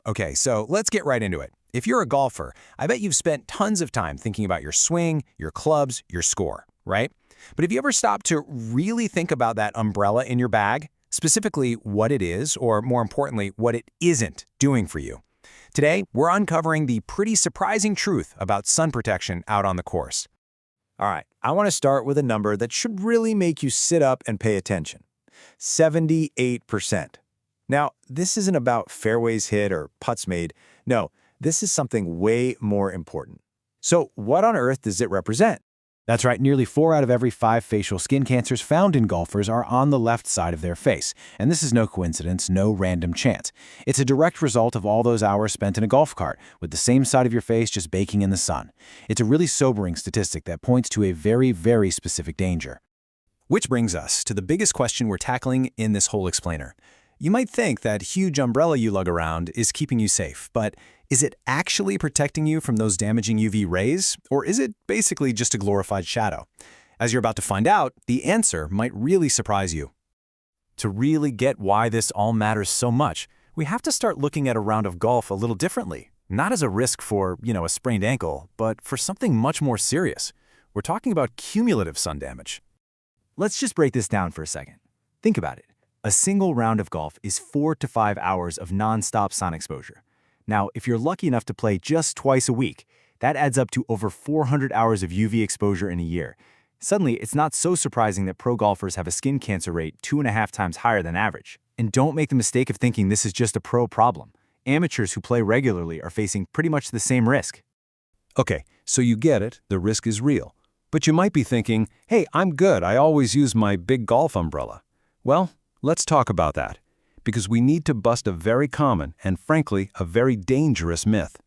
Okay, so let's get right into it. If you're a golfer, I bet you've spent tons of time thinking about your swing, your clubs, your score, right? But have you ever stopped to really think about that umbrella in your bag? Specifically, what it is, or more importantly, what it isn't doing for you. Today, we're uncovering the pretty surprising truth about sun protection out on the course. All right, I want to start with a number that should really make you sit up and pay attention. 78%. Now, this isn't about fairways hit or putts made. No, this is something way more important. So what on earth does it represent? That's right, nearly 4 out of every 5 facial skin cancers found in golfers are on the left side of their face. And this is no coincidence, no random chance. It's a direct result of all those hours spent in a golf cart, with the same side of your face just baking in the sun. It's a really sobering statistic that points to a very, very specific danger. Which brings us to the biggest question we're tackling in this whole explainer. You might think that huge umbrella you lug around is keeping you safe, but is it actually protecting you from those damaging UV rays, or is it basically just a glorified shadow? As you're about to find out, the answer might really surprise you. To really get why this all matters so much, we have to start looking at a round of golf a little differently. Not as a risk for, a sprained ankle, but for something much more serious. We're talking about cumulative sun damage. Let's just break this down for a second. Think about it. A single round of golf is 4 to 5 hours of non-stop sun exposure. Now, if you're lucky enough to play just twice a week, that adds up to over 400 hours of UV exposure in a year. Suddenly, it's not so surprising that pro golfers have a skin cancer rate 2.5 times higher than average. And don't make the mistake of thinking this is just a pro problem. Amateurs who play regularly are facing pretty much the same risk. Okay, so you get it, the risk is real. But you might be thinking, hey, I'm good, I always use my big golf umbrella. Well, let's talk about that, because we need to bust a very common and, frankly, a very dangerous myth.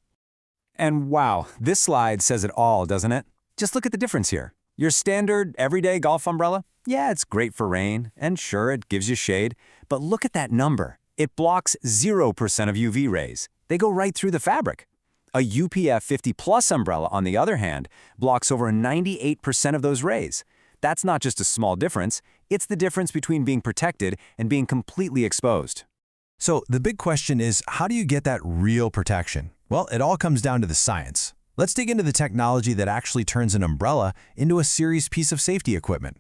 And wow, this slide says it all, doesn't it? Just look at the difference here. Your standard, everyday golf umbrella? Yeah, it's great for rain, and sure, it gives you shade. But look at that number. It blocks 0% of UV rays. They go right through the fabric. A UPF 50+ umbrella, on the other hand, blocks over 98% of those rays. That's not just a small difference, it's the difference between being protected and being completely exposed. So the big question is, how do you get that real protection? Well, it all comes down to the science. Let's dig into the technology that actually turns an umbrella into a serious piece of safety equipment.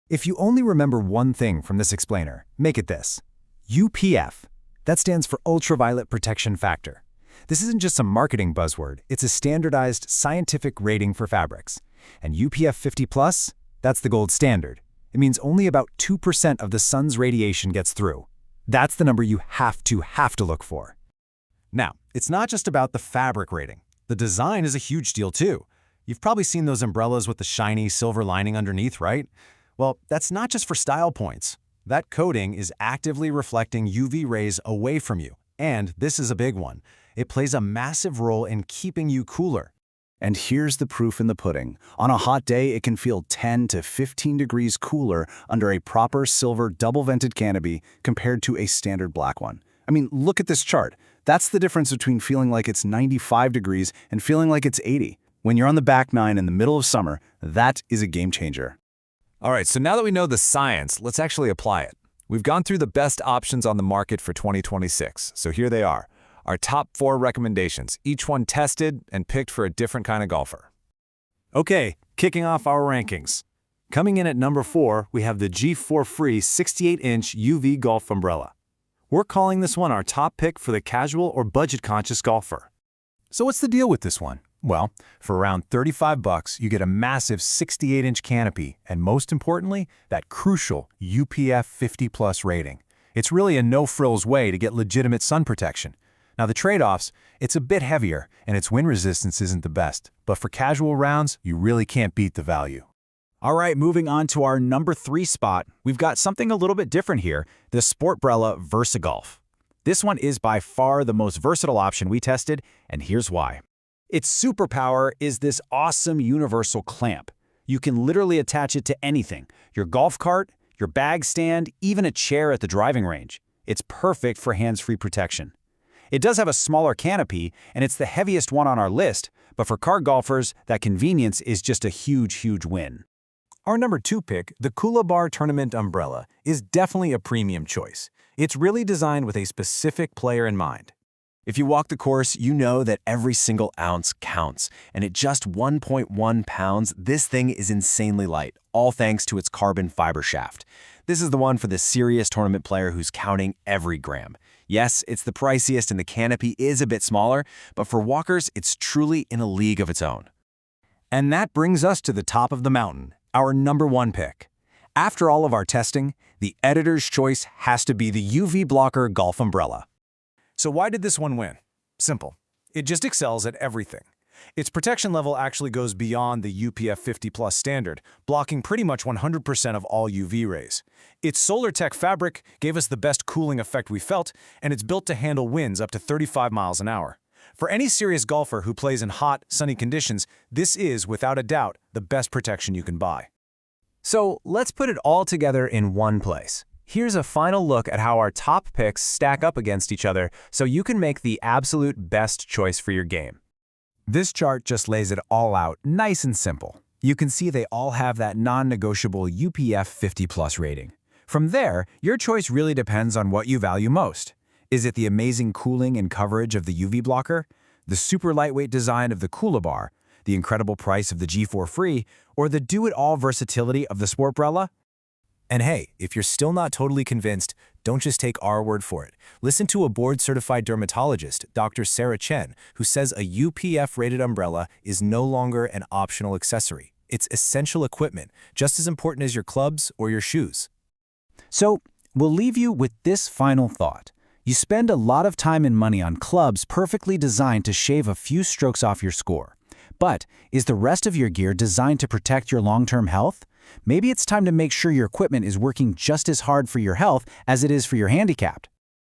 If you only remember one thing from this explainer, make it this. UPF. That stands for Ultraviolet Protection Factor. This isn't just some marketing buzzword, it's a standardized scientific rating for fabrics. And UPF 50+, that's the gold standard. It means only about 2% of the sun's radiation gets through. That's the number you have to look for. Now, it's not just about the fabric rating. The design is a huge deal too. You've probably seen those umbrellas with the shiny silver lining underneath, right? Well, that's not just for style points. That coating is actively reflecting UV rays away from you. And this is a big one. It plays a massive role in keeping you cooler. And here's the proof in the pudding. On a hot day, it can feel 10 to 15 degrees cooler under a proper silver double-vented canopy compared to a standard black one. I mean, look at this chart. That's the difference between feeling like it's 95 degrees and feeling like it's 80. When you're on the back nine in the middle of summer, that is a game changer. All right, so now that we know the science, let's actually apply it. We've gone through the best options on the market for 2026, so here they are. Our top 4 recommendations, each one tested and picked for a different kind of golfer. Okay, kicking off our rankings. Coming in at number 4, we have the G4 Free 68-inch UV golf umbrella. We're calling this one our top pick for the casual or budget-conscious golfer. So what's the deal with this one? Well, for around $35, you get a massive 68-inch canopy, and most importantly, that crucial UPF 50+ rating. It's really a no-frills way to get legitimate sun protection. Now the trade-offs, it's a bit heavier, and its wind resistance isn't the best, but for casual rounds, you really can't beat the value. All right, moving on to our number 3 spot, we've got something a little bit different here, the Sport-Brella VersaGolf. This one is by far the most versatile option we tested, and here's why. Its superpower is this awesome universal clamp. You can literally attach it to anything, your golf cart, your bag stand, even a chair at the driving range. It's perfect for hands-free protection. It does have a smaller canopy, and it's the heaviest one on our list, but for car golfers, that convenience is just a huge win. Our number 2 pick, the Coolibar Tournament Umbrella, is definitely a premium choice. It's really designed with a specific player in mind. If you walk the course, you know that every single ounce counts. And at just 1.1 pounds, this thing is insanely light, all thanks to its carbon fiber shaft. This is the one for the serious tournament player who's counting every gram. Yes, it's the priciest and the canopy is a bit smaller, but for walkers, it's truly in a league of its own. And that brings us to the top of the mountain, our number 1 pick. After all of our testing, the editor's choice has to be the UV blocker golf umbrella. So why did this one win? Simple. It just excels at everything. Its protection level actually goes beyond the UPF 50+ standard, blocking pretty much 100% of all UV rays. Its Solar Tech fabric gave us the best cooling effect we felt, and it's built to handle winds up to 35 miles an hour. For any serious golfer who plays in hot, sunny conditions, this is, without a doubt, the best protection you can buy. So let's put it all together in one place. Here's a final look at how our top picks stack up against each other so you can make the absolute best choice for your game. This chart just lays it all out nice and simple. You can see they all have that non-negotiable UPF 50+ rating. From there, your choice really depends on what you value most. Is it the amazing cooling and coverage of the UV blocker, the super lightweight design of the Coolibar, the incredible price of the G4 Free, or the do-it-all versatility of the Sport-Brella? And hey, if you're still not totally convinced, don't just take our word for it. Listen to a board-certified dermatologist, Dr. Sarah Chen, who says a UPF-rated umbrella is no longer an optional accessory. It's essential equipment, just as important as your clubs or your shoes. So, we'll leave you with this final thought. You spend a lot of time and money on clubs perfectly designed to shave a few strokes off your score. But is the rest of your gear designed to protect your long-term health? Maybe it's time to make sure your equipment is working just as hard for your health as it is for your handicapped.